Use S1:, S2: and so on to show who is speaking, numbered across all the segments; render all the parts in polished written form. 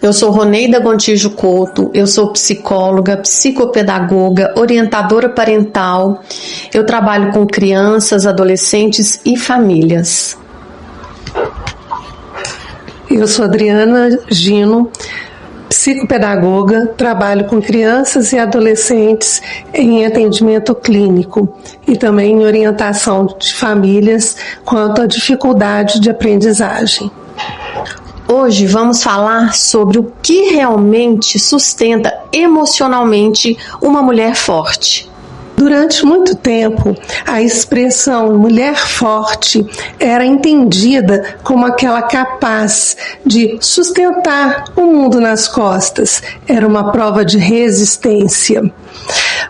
S1: Eu sou Roneida Gontijo Couto, eu sou psicóloga, psicopedagoga, orientadora parental. Eu trabalho com crianças, adolescentes e famílias.
S2: Eu sou Adriana Gino, psicopedagoga, trabalho com crianças e adolescentes em atendimento clínico e também em orientação de famílias quanto à dificuldade de aprendizagem.
S1: Hoje vamos falar sobre o que realmente sustenta emocionalmente uma mulher forte.
S2: Durante muito tempo, a expressão mulher forte era entendida como aquela capaz de sustentar o mundo nas costas. Era uma prova de resistência.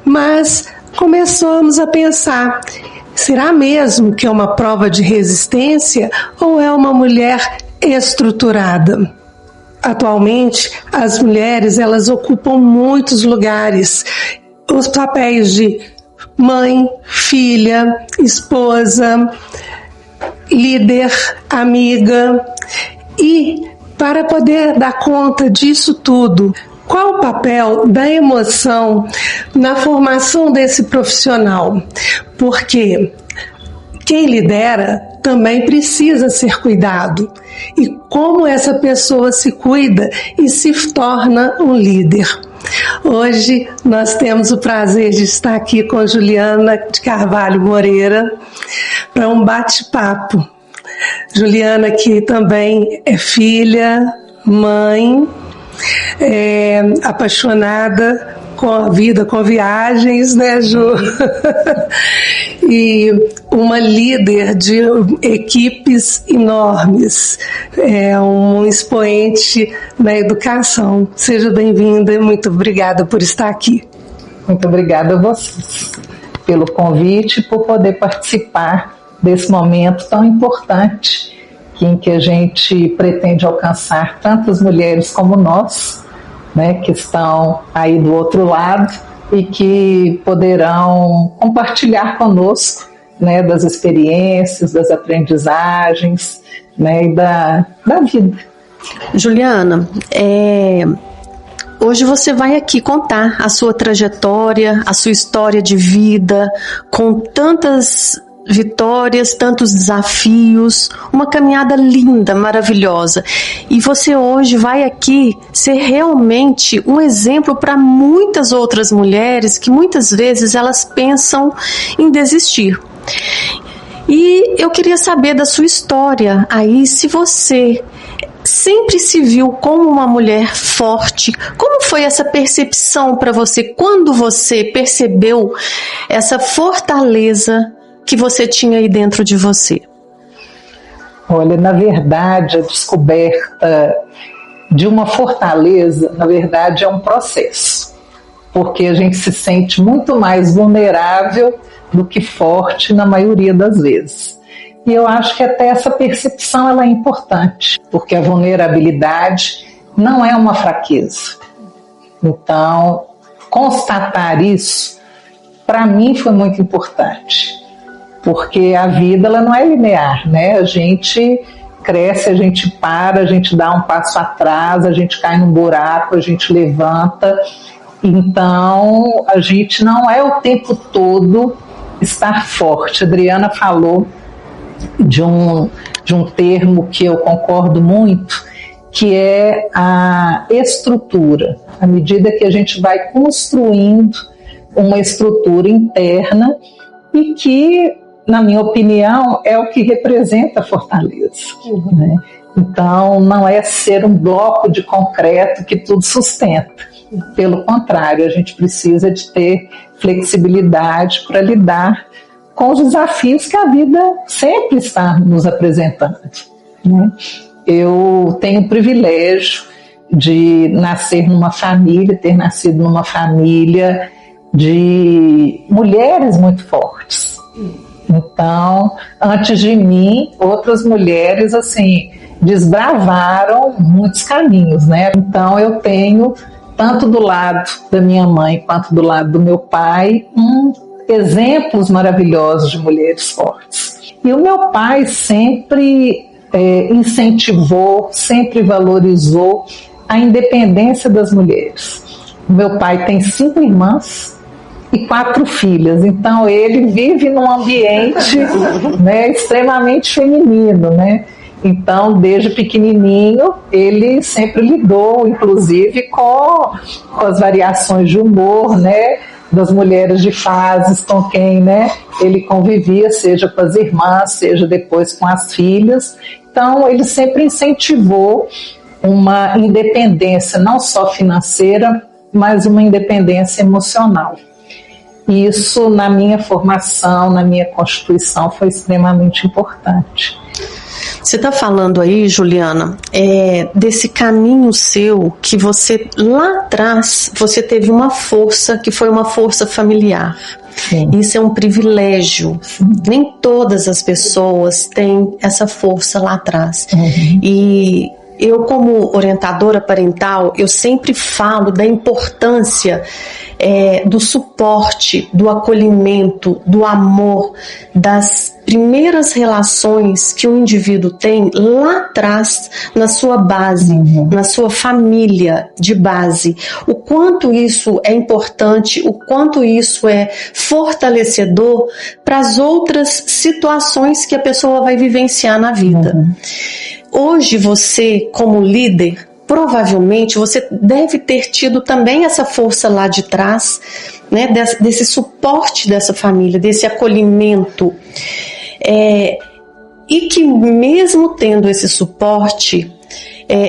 S2: Mas começamos a pensar, será mesmo que é uma prova de resistência ou é uma mulher estruturada? Atualmente, as mulheres elas ocupam muitos lugares. Os papéis de mãe, filha, esposa, líder, amiga. E para poder dar conta disso tudo, qual o papel da emoção na formação desse profissional? Porque quem lidera também precisa ser cuidado. E como essa pessoa se cuida e se torna um líder? Hoje nós temos o prazer de estar aqui com Juliana de Carvalho Moreira para um bate-papo. Juliana que também é filha, mãe, apaixonada com a vida, com viagens, né, Ju? E uma líder de equipes enormes, um expoente na educação. Seja bem-vinda e muito obrigada por estar aqui.
S3: Muito obrigada a vocês pelo convite e por poder participar desse momento tão importante em que a gente pretende alcançar tantas mulheres como nós, né, que estão aí do outro lado e que poderão compartilhar conosco, né, das experiências, das aprendizagens, né, e da vida.
S1: Juliana, hoje você vai aqui contar a sua trajetória, a sua história de vida, com tantas vitórias, tantos desafios, uma caminhada linda, maravilhosa. E você hoje vai aqui ser realmente um exemplo para muitas outras mulheres que muitas vezes elas pensam em desistir. E eu queria saber da sua história aí, se você sempre se viu como uma mulher forte. Como foi essa percepção para você? Quando você percebeu essa fortaleza que você tinha aí dentro de você?
S3: Olha, na verdade, a descoberta de uma fortaleza, na verdade, é um processo, porque a gente se sente muito mais vulnerável do que forte na maioria das vezes. E eu acho que até essa percepção ela é importante, porque a vulnerabilidade não é uma fraqueza. Então, constatar isso, para mim, foi muito importante. Porque a vida ela não é linear, né? A gente cresce, a gente para, a gente dá um passo atrás, a gente cai num buraco, a gente levanta. Então, a gente não é o tempo todo estar forte. A Adriana falou de um termo que eu concordo muito, que é a estrutura. À medida que a gente vai construindo uma estrutura interna e que, na minha opinião, é o que representa a fortaleza. Né? Então, não é ser um bloco de concreto que tudo sustenta. Pelo contrário, a gente precisa de ter flexibilidade para lidar com os desafios que a vida sempre está nos apresentando. Né? Eu tenho o privilégio de nascer numa família, ter nascido numa família de mulheres muito fortes. Então, antes de mim, outras mulheres, assim, desbravaram muitos caminhos, né? Então, eu tenho, tanto do lado da minha mãe quanto do lado do meu pai, exemplos maravilhosos de mulheres fortes. E o meu pai sempre incentivou, sempre valorizou a independência das mulheres. Meu pai tem 5 irmãs e 4 filhas, então ele vive num ambiente, né, extremamente feminino, né? Então, desde pequenininho, ele sempre lidou, inclusive, com as variações de humor, né, das mulheres de fases com quem, né, ele convivia, seja com as irmãs, seja depois com as filhas. Então, ele sempre incentivou uma independência, não só financeira, mas uma independência emocional. Isso, na minha formação, na minha constituição, foi extremamente importante.
S1: Você está falando aí, Juliana, desse caminho seu, que você, lá atrás, você teve uma força, que foi uma força familiar.
S3: Sim.
S1: Isso é um privilégio. Nem todas as pessoas têm essa força lá atrás.
S3: Uhum.
S1: E eu, como orientadora parental, eu sempre falo da importância do suporte, do acolhimento, do amor, das primeiras relações que um indivíduo tem lá atrás, na sua base, na sua família de base. O quanto isso é importante, o quanto isso é fortalecedor para as outras situações que a pessoa vai vivenciar na vida. Hoje você, como líder, provavelmente você deve ter tido também essa força lá de trás, né, desse suporte dessa família, desse acolhimento, e que mesmo tendo esse suporte,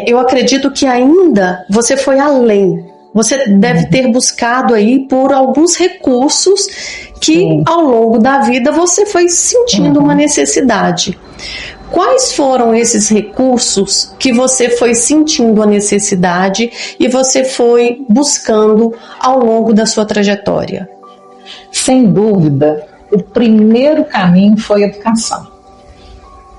S1: eu acredito que ainda você foi além. Você deve ter buscado aí por alguns recursos que ao longo da vida você foi sentindo uma necessidade. Quais foram esses recursos que você foi sentindo a necessidade e você foi buscando ao longo da sua trajetória?
S3: Sem dúvida, o primeiro caminho foi a educação.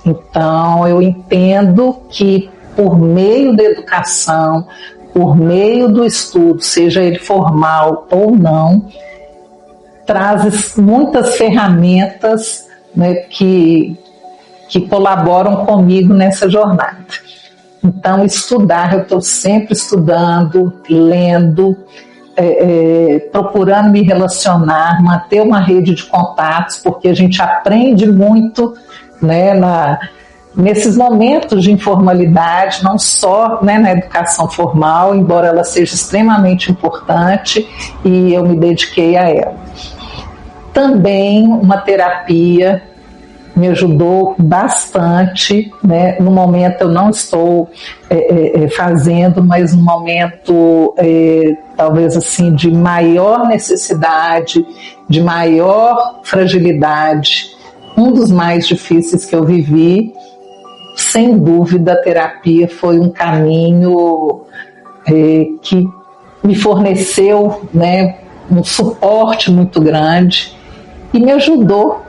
S3: Então, eu entendo que por meio da educação, por meio do estudo, seja ele formal ou não, traz muitas ferramentas, né, que colaboram comigo nessa jornada. Então, estudar, eu estou sempre estudando, lendo, procurando me relacionar, manter uma rede de contatos, porque a gente aprende muito, né, nesses momentos de informalidade, não só, né, na educação formal, embora ela seja extremamente importante, e eu me dediquei a ela. Também uma terapia me ajudou bastante, né? No momento eu não estou fazendo, mas no momento talvez assim de maior necessidade, de maior fragilidade, um dos mais difíceis que eu vivi, sem dúvida a terapia foi um caminho que me forneceu, né, um suporte muito grande e me ajudou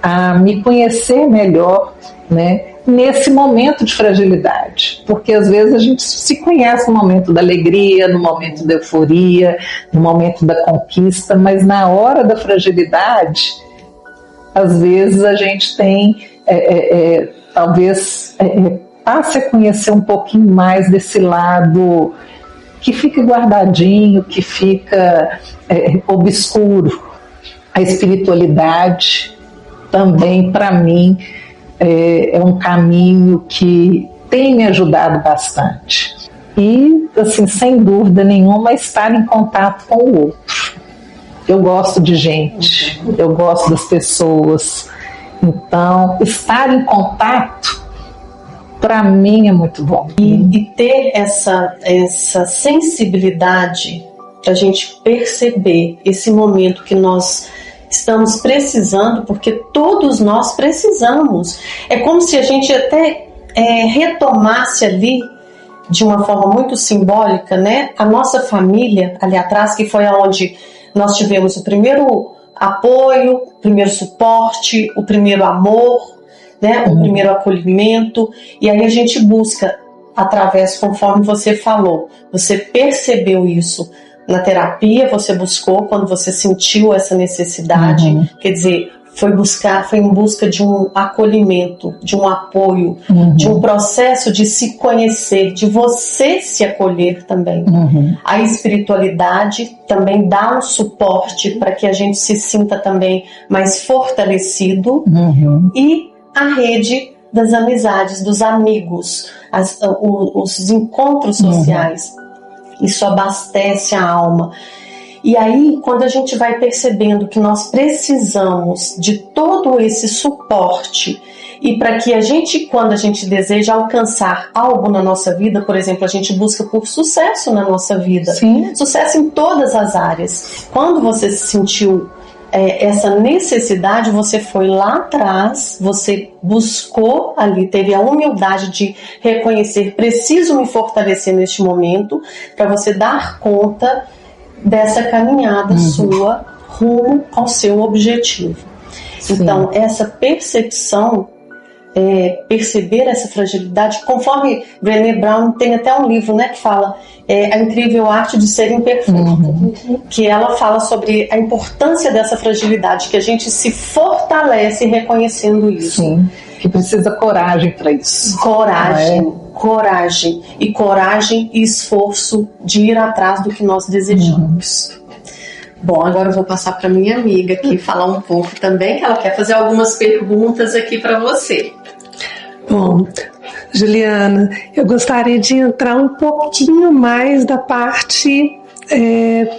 S3: a me conhecer melhor, né, nesse momento de fragilidade, porque às vezes a gente se conhece no momento da alegria, no momento da euforia, no momento da conquista, mas na hora da fragilidade, às vezes a gente tem, talvez passe a conhecer um pouquinho mais desse lado que fica guardadinho, que fica obscuro. A espiritualidade também, para mim, é um caminho que tem me ajudado bastante. E, assim, sem dúvida nenhuma, estar em contato com o outro. Eu gosto de gente, eu gosto das pessoas. Então, estar em contato, para mim, é muito bom.
S1: E ter essa sensibilidade para a gente perceber esse momento que nós estamos precisando, porque todos nós precisamos. É como se a gente até retomasse ali, de uma forma muito simbólica, né, a nossa família ali atrás, que foi onde nós tivemos o primeiro apoio, o primeiro suporte, o primeiro amor, né, o primeiro acolhimento, e aí a gente busca através, conforme você falou, você percebeu isso na terapia, você buscou quando você sentiu essa necessidade, quer dizer, foi em busca de um acolhimento, de um apoio, de um processo de se conhecer, de você se acolher também. A espiritualidade também dá um suporte para que a gente se sinta também mais fortalecido, e a rede das amizades, dos amigos, os encontros sociais. Isso abastece a alma. E aí, quando a gente vai percebendo que nós precisamos de todo esse suporte, e para que quando a gente deseja alcançar algo na nossa vida, por exemplo, a gente busca por sucesso na nossa vida. Sim. Sucesso em todas as áreas. Quando você se sentiu essa necessidade, você foi lá atrás, você buscou ali, teve a humildade de reconhecer: preciso me fortalecer neste momento, para você dar conta dessa caminhada sua rumo ao seu objetivo. Sim. Então, essa percepção, perceber essa fragilidade, conforme Brené Brown tem até um livro, né, que fala A Incrível Arte de Ser Imperfeito, que ela fala sobre a importância dessa fragilidade, que a gente se fortalece reconhecendo isso.
S3: Sim, que precisa coragem para isso.
S1: Coragem e esforço de ir atrás do que nós desejamos. Bom, agora eu vou passar para minha amiga aqui falar um pouco também, que ela quer fazer algumas perguntas aqui para você.
S2: Bom, Juliana, eu gostaria de entrar um pouquinho mais da parte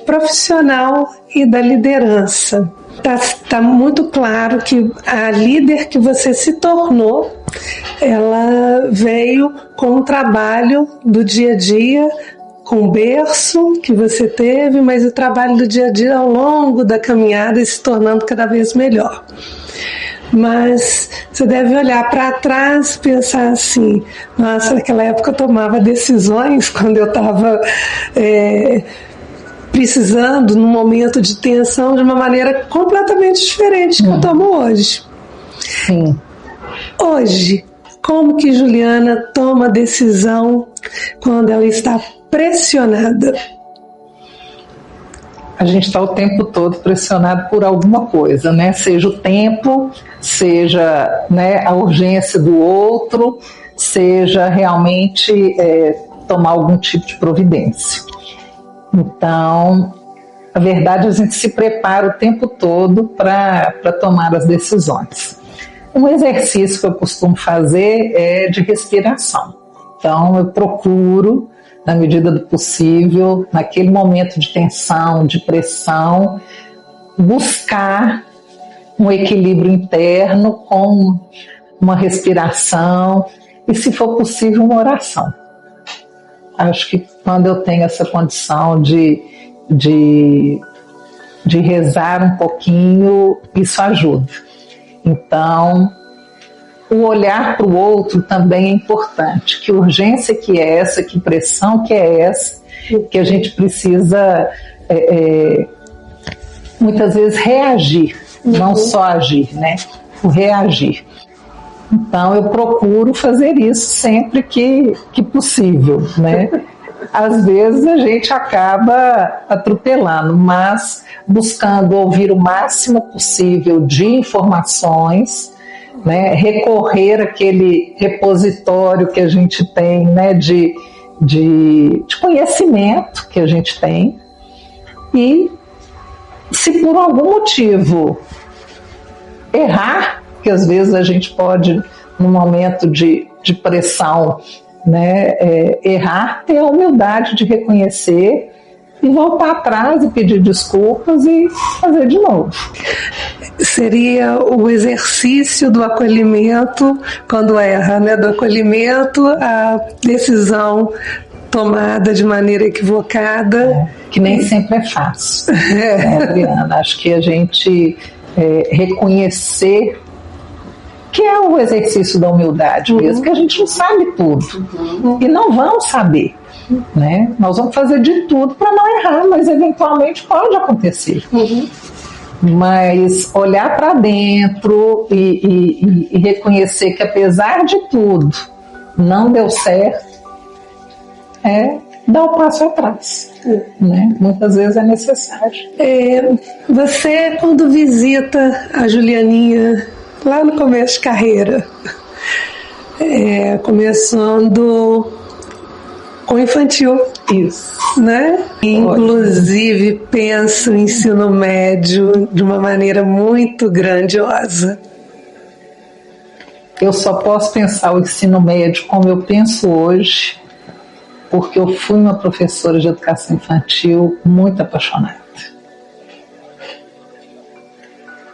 S2: profissional e da liderança. Tá muito claro que a líder que você se tornou, ela veio com um trabalho do dia a dia, com o berço que você teve, mas o trabalho do dia a dia ao longo da caminhada e se tornando cada vez melhor. Mas você deve olhar para trás e pensar assim: nossa, naquela época eu tomava decisões quando eu estava precisando, num momento de tensão, de uma maneira completamente diferente que eu tomo hoje.
S3: Sim.
S2: Hoje, como que Juliana toma decisão quando ela está pressionada?
S3: A gente está o tempo todo pressionado por alguma coisa, né? Seja o tempo, seja, né, a urgência do outro, seja realmente tomar algum tipo de providência. Então, na verdade, a gente se prepara o tempo todo para tomar as decisões. Um exercício que eu costumo fazer é de respiração. Então, eu procuro, na medida do possível, naquele momento de tensão, de pressão, buscar um equilíbrio interno com uma respiração e, se for possível, uma oração. Acho que quando eu tenho essa condição de rezar um pouquinho, isso ajuda. Então, o olhar para o outro também é importante. Que urgência que é essa, que pressão que é essa, que a gente precisa muitas vezes reagir, não só agir, né? O reagir. Então, eu procuro fazer isso sempre que possível, né? Às vezes a gente acaba atropelando, mas buscando ouvir o máximo possível de informações, né? Recorrer àquele repositório que a gente tem, né? de conhecimento que a gente tem, e se por algum motivo errar, que às vezes a gente pode, num momento de pressão, né, errar, ter a humildade de reconhecer e voltar atrás e pedir desculpas e fazer de novo.
S2: Seria o exercício do acolhimento quando erra, né? Do acolhimento à decisão tomada de maneira equivocada.
S3: Que nem sempre é fácil, né, Adriana? Acho que a gente reconhecer, que é o exercício da humildade mesmo, que a gente não sabe tudo e não vamos saber, né? Nós vamos fazer de tudo para não errar, mas eventualmente pode acontecer. Mas olhar para dentro e reconhecer que apesar de tudo não deu certo, dar o passo atrás, né? Muitas vezes é necessário.
S2: Você, quando visita a Julianinha lá no começo de carreira, começando com infantil,
S3: isso,
S2: né? Inclusive pensa o ensino médio de uma maneira muito grandiosa.
S3: Eu só posso pensar o ensino médio como eu penso hoje, porque eu fui uma professora de educação infantil muito apaixonada.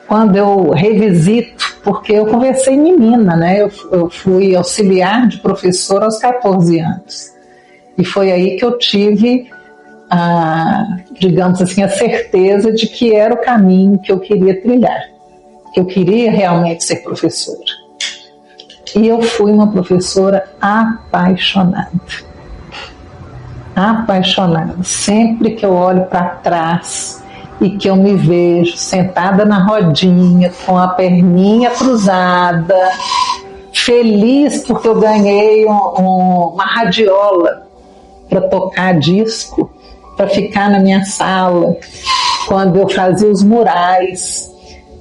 S3: Quando eu revisito, porque eu conversei menina, né? Eu fui auxiliar de professora aos 14 anos. E foi aí que eu tive, digamos assim, a certeza de que era o caminho que eu queria trilhar, que eu queria realmente ser professora. E eu fui uma professora apaixonada. Apaixonada. Sempre que eu olho para trás e que eu me vejo sentada na rodinha, com a perninha cruzada, feliz porque eu ganhei uma radiola para tocar disco, para ficar na minha sala, quando eu fazia os murais,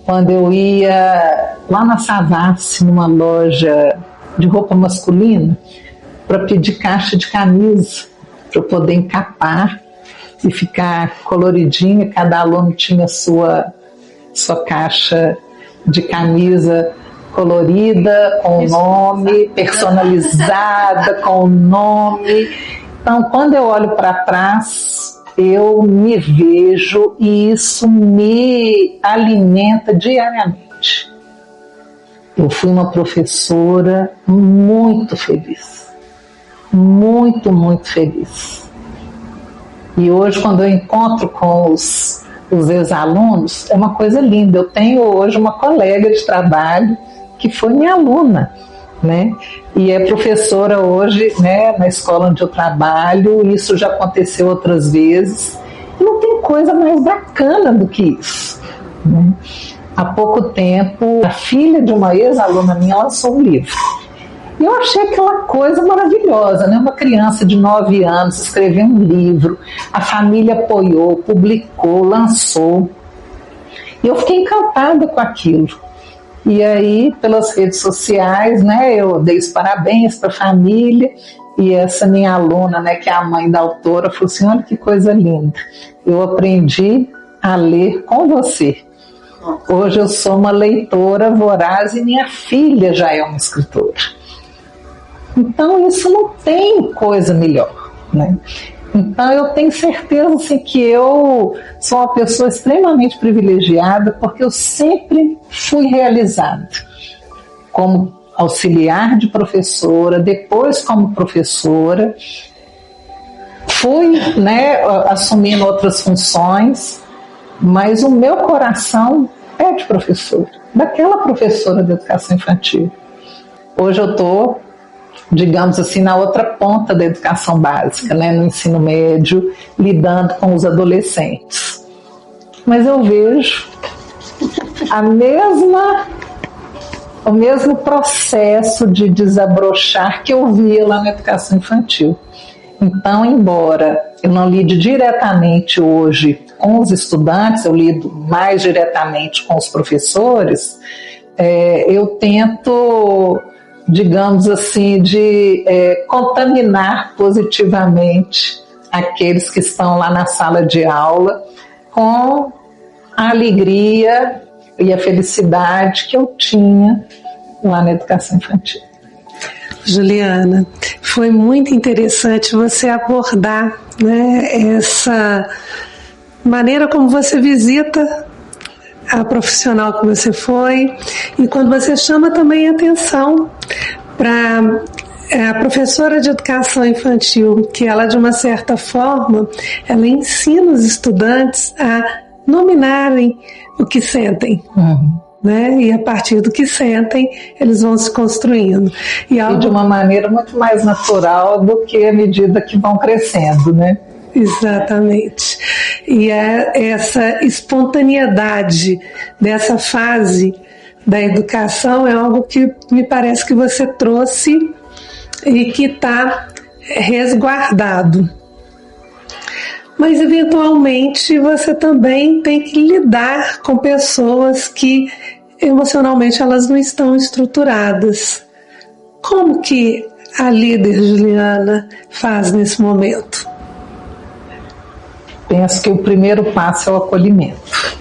S3: quando eu ia lá na Savassi, numa loja de roupa masculina, para pedir caixa de camisa, para eu poder encapar e ficar coloridinha. Cada aluno tinha sua caixa de camisa colorida, com o nome, personalizada, com o nome. Então, quando eu olho para trás, eu me vejo e isso me alimenta diariamente. Eu fui uma professora muito feliz, muito, muito feliz. E hoje, quando eu encontro com os ex-alunos, é uma coisa linda. Eu tenho hoje uma colega de trabalho que foi minha aluna, né? E é professora hoje, né, na escola onde eu trabalho. Isso já aconteceu outras vezes. E não tem coisa mais bacana do que isso, né? Há pouco tempo, a filha de uma ex-aluna minha lançou um livro. E eu achei aquela coisa maravilhosa, né? Uma criança de 9 anos escreveu um livro, a família apoiou, publicou, lançou. E eu fiquei encantada com aquilo. E aí, pelas redes sociais, né, eu dei os parabéns para a família, e essa minha aluna, né, que é a mãe da autora, falou assim: olha que coisa linda, eu aprendi a ler com você. Hoje eu sou uma leitora voraz e minha filha já é uma escritora. Então isso não tem coisa melhor, né? Então eu tenho certeza assim, que eu sou uma pessoa extremamente privilegiada, porque eu sempre fui realizada como auxiliar de professora, depois como professora, fui, né, assumindo outras funções, mas o meu coração é de professora, daquela professora de educação infantil. Hoje eu estou, digamos assim, na outra ponta da educação básica, né, no ensino médio, lidando com os adolescentes. Mas eu vejo o mesmo processo de desabrochar que eu via lá na educação infantil. Então, embora eu não lide diretamente hoje com os estudantes, eu lido mais diretamente com os professores, eu tento, digamos assim, de contaminar positivamente aqueles que estão lá na sala de aula com a alegria e a felicidade que eu tinha lá na educação infantil.
S2: Juliana, foi muito interessante você abordar, né, essa maneira como você visita a profissional que você foi, e quando você chama também a atenção para a professora de educação infantil, que ela, de uma certa forma, ela ensina os estudantes a nominarem o que sentem. Né? E a partir do que sentem, eles vão se construindo. E
S3: de uma maneira muito mais natural do que à medida que vão crescendo, né?
S2: Exatamente. E essa espontaneidade dessa fase da educação é algo que me parece que você trouxe e que está resguardado, mas eventualmente você também tem que lidar com pessoas que emocionalmente elas não estão estruturadas. Como que a líder Juliana faz nesse momento?
S3: Penso que o primeiro passo é o acolhimento,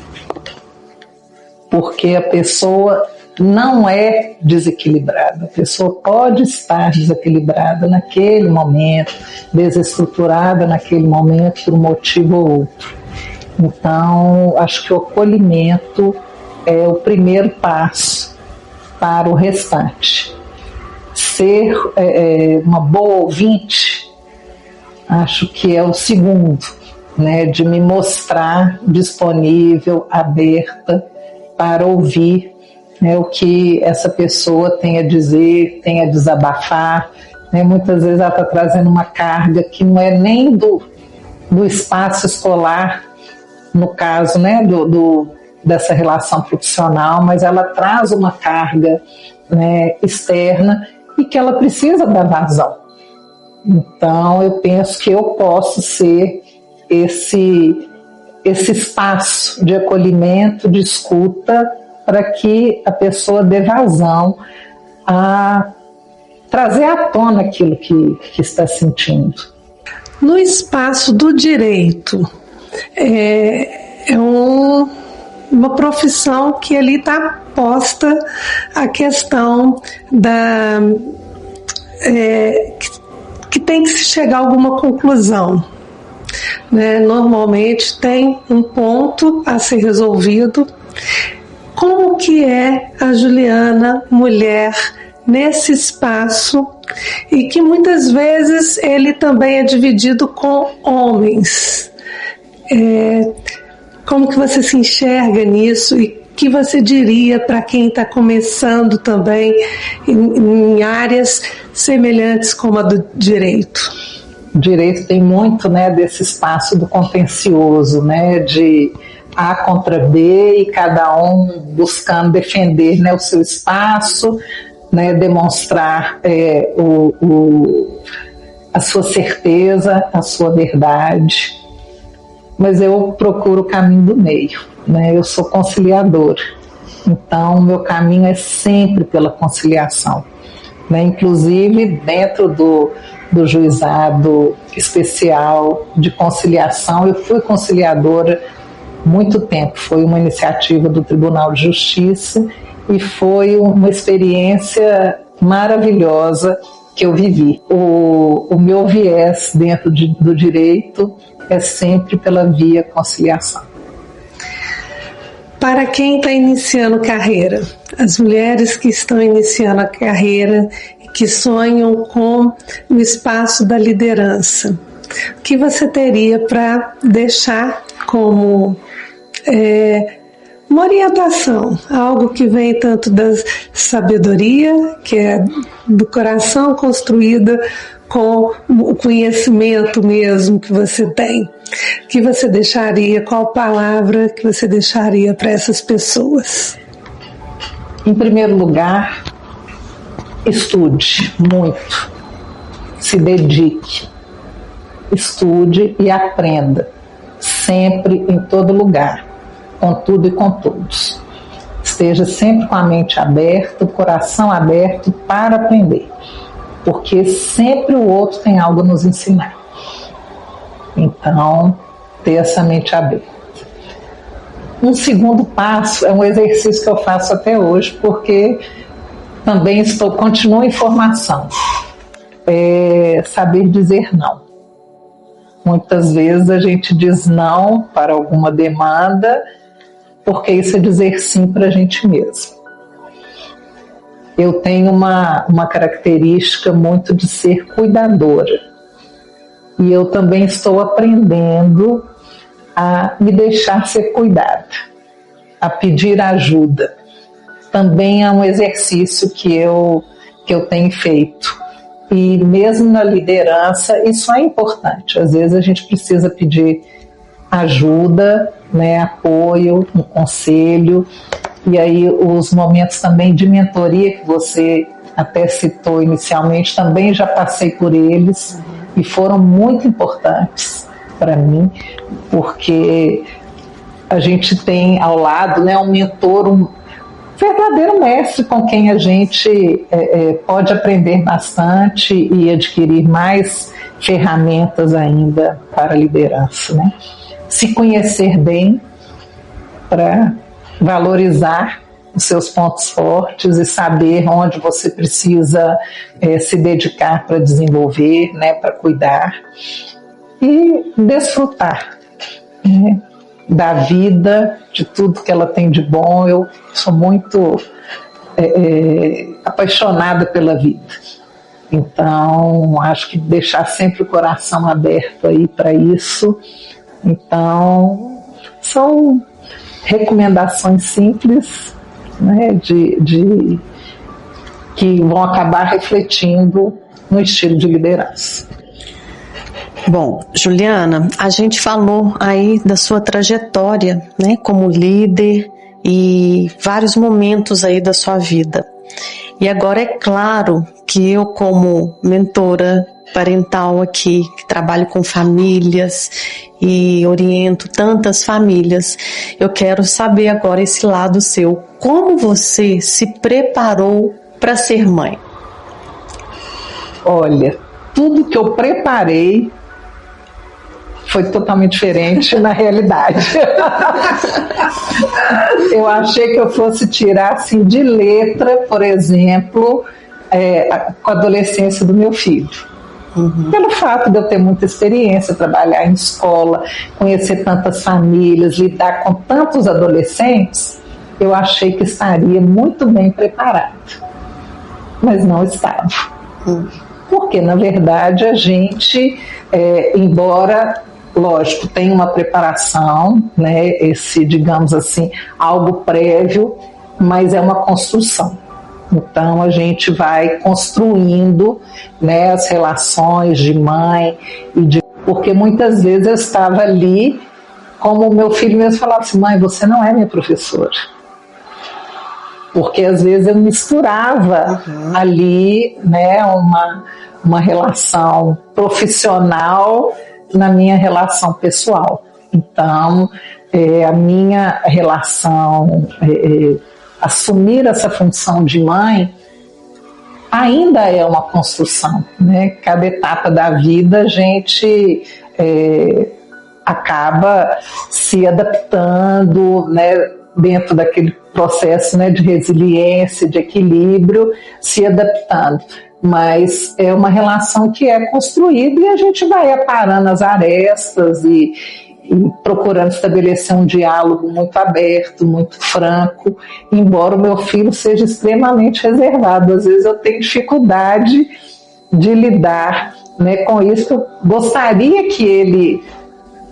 S3: porque a pessoa não é desequilibrada, a pessoa pode estar desequilibrada naquele momento, desestruturada naquele momento por um motivo ou outro. Então, acho que o acolhimento é o primeiro passo para o restante. Ser uma boa ouvinte, acho que é o segundo, né, de me mostrar disponível, aberta para ouvir, né, o que essa pessoa tem a dizer, tem a desabafar. Né, muitas vezes ela está trazendo uma carga que não é nem do espaço escolar, no caso, né, dessa relação profissional, mas ela traz uma carga, né, externa e que ela precisa dar vazão. Então, eu penso que eu posso ser esse espaço de acolhimento, de escuta, para que a pessoa dê vazão a trazer à tona aquilo que está sentindo.
S2: No espaço do direito, uma profissão que ali está posta a questão que tem que se chegar a alguma conclusão. Né? Normalmente tem um ponto a ser resolvido. Como que é a Juliana mulher nesse espaço e que muitas vezes ele também é dividido com homens? Como que você se enxerga nisso e que você diria para quem está começando também em áreas semelhantes como a do direito?
S3: O direito tem muito, né, desse espaço do contencioso, né, de A contra B e cada um buscando defender, né, o seu espaço, né, demonstrar a sua certeza, a sua verdade. Mas eu procuro o caminho do meio, né, eu sou conciliadora, então meu caminho é sempre pela conciliação. Né, inclusive dentro do juizado especial de conciliação, eu fui conciliadora muito tempo, foi uma iniciativa do Tribunal de Justiça e foi uma experiência maravilhosa que eu vivi. O meu viés dentro do direito é sempre pela via conciliação.
S2: Para quem está iniciando carreira, as mulheres que estão iniciando a carreira e que sonham com o espaço da liderança, o que você teria para deixar como uma orientação, algo que vem tanto da sabedoria, que é do coração construída com o conhecimento mesmo que você tem, que você deixaria, qual palavra que você deixaria para essas pessoas?
S3: Em primeiro lugar, estude muito, se dedique, estude e aprenda, sempre, em todo lugar, com tudo e com todos. Esteja sempre com a mente aberta, o coração aberto para aprender, porque sempre o outro tem algo a nos ensinar. Então, ter essa mente aberta. Um segundo passo é um exercício que eu faço até hoje, porque também continuo em formação. Saber dizer não. Muitas vezes a gente diz não para alguma demanda, porque isso é dizer sim para a gente mesmo. Eu tenho uma característica muito de ser cuidadora. E eu também estou aprendendo a me deixar ser cuidada, a pedir ajuda. Também é um exercício que eu tenho feito. E mesmo na liderança, isso é importante. Às vezes a gente precisa pedir ajuda, né, apoio, um conselho. E aí os momentos também de mentoria que você até citou inicialmente, também já passei por eles e foram muito importantes, para mim, porque a gente tem ao lado, né, um mentor, um verdadeiro mestre com quem a gente pode aprender bastante e adquirir mais ferramentas ainda para a liderança, né? Se conhecer bem para valorizar os seus pontos fortes e saber onde você precisa se dedicar para desenvolver, né, para cuidar e desfrutar, né, da vida, de tudo que ela tem de bom. Eu sou muito apaixonada pela vida, então acho que deixar sempre o coração aberto aí para isso. Então são recomendações simples, né, que vão acabar refletindo no estilo de liderança.
S1: Bom, Juliana, a gente falou aí da sua trajetória, né, como líder e vários momentos aí da sua vida. E agora é claro que eu, como mentora parental aqui, que trabalho com famílias e oriento tantas famílias, eu quero saber agora esse lado seu. Como você se preparou para ser mãe?
S3: Olha, tudo que eu preparei foi totalmente diferente na realidade. Eu achei que eu fosse tirar assim, de letra, por exemplo, com a adolescência do meu filho. Uhum. Pelo fato de eu ter muita experiência, trabalhar em escola, conhecer tantas famílias, lidar com tantos adolescentes, eu achei que estaria muito bem preparado. Mas não estava. Porque, na verdade, a gente, embora, lógico, tem uma preparação, né, esse, digamos assim, algo prévio, mas é uma construção. Então a gente vai construindo, né, as relações de mãe porque muitas vezes eu estava ali, como o meu filho mesmo falava assim: mãe, você não é minha professora. Porque às vezes eu misturava ali, né, uma relação profissional na minha relação pessoal. Então a minha relação, assumir essa função de mãe ainda é uma construção, né? Cada etapa da vida a gente acaba se adaptando, né, dentro daquele processo, né, de resiliência, de equilíbrio, se adaptando. Mas é uma relação que é construída e a gente vai aparando as arestas e procurando estabelecer um diálogo muito aberto, muito franco, embora o meu filho seja extremamente reservado. Às vezes eu tenho dificuldade de lidar, né, com isso. Eu gostaria que ele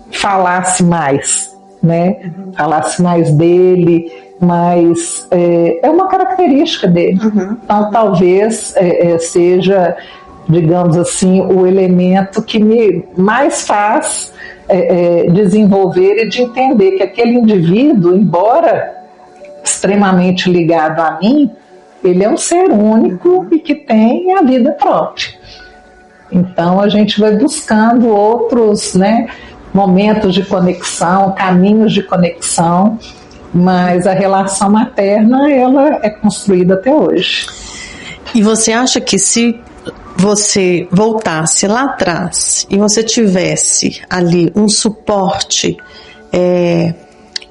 S3: falasse mais, né, falasse mais dele, mas é uma característica dele. Então talvez seja, digamos assim, o elemento que me mais faz desenvolver e de entender que aquele indivíduo, embora extremamente ligado a mim, ele é um ser único e que tem a vida própria. Então a gente vai buscando outros, né, momentos de conexão, caminhos de conexão, mas a relação materna, ela é construída até hoje.
S1: E você acha que se você voltasse lá atrás e você tivesse ali um suporte,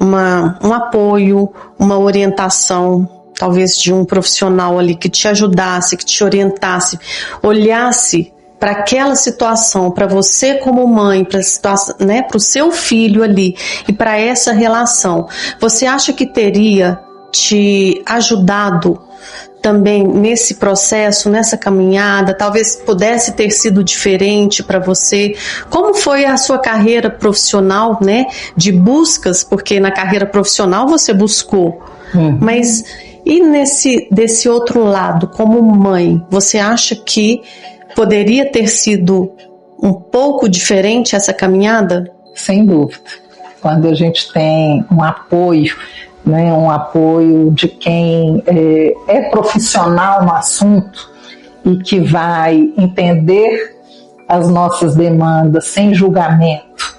S1: um apoio, uma orientação, talvez de um profissional ali que te ajudasse, que te orientasse, olhasse para aquela situação, para você como mãe, para a situação, né, para o seu filho ali e para essa relação, você acha que teria te ajudado também nesse processo, nessa caminhada? Talvez pudesse ter sido diferente para você? Como foi a sua carreira profissional, né, de buscas? Porque na carreira profissional você buscou, mas e desse outro lado, como mãe, você acha que poderia ter sido um pouco diferente essa caminhada?
S3: Sem dúvida. Quando a gente tem um apoio, né, um apoio de quem é profissional no assunto e que vai entender as nossas demandas sem julgamento,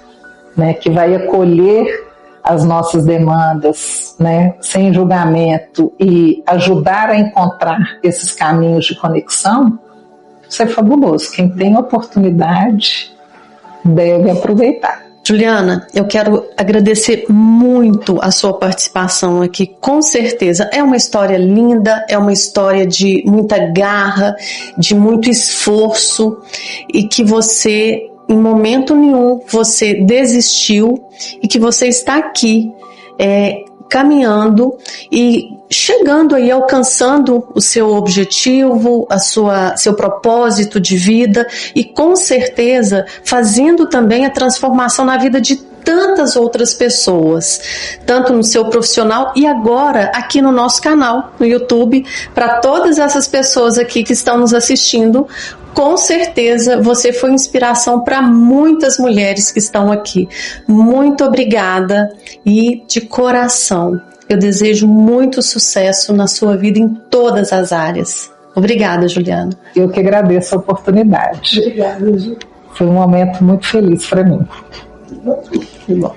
S3: né, que vai acolher as nossas demandas, né, sem julgamento e ajudar a encontrar esses caminhos de conexão, isso é fabuloso. Quem tem oportunidade deve aproveitar.
S1: Juliana, eu quero agradecer muito a sua participação aqui, com certeza. É uma história linda, é uma história de muita garra, de muito esforço, e que você, em momento nenhum, você desistiu, e que você está aqui caminhando e chegando aí, alcançando o seu objetivo, seu propósito de vida, e com certeza fazendo também a transformação na vida de tantas outras pessoas, tanto no seu profissional e agora aqui no nosso canal, no YouTube, para todas essas pessoas aqui que estão nos assistindo. Com certeza você foi inspiração para muitas mulheres que estão aqui. Muito obrigada, e de coração eu desejo muito sucesso na sua vida em todas as áreas. Obrigada, Juliana.
S3: Eu que agradeço a oportunidade.
S2: Obrigada, Ju.
S3: Foi um momento muito feliz para mim.
S2: Que bom.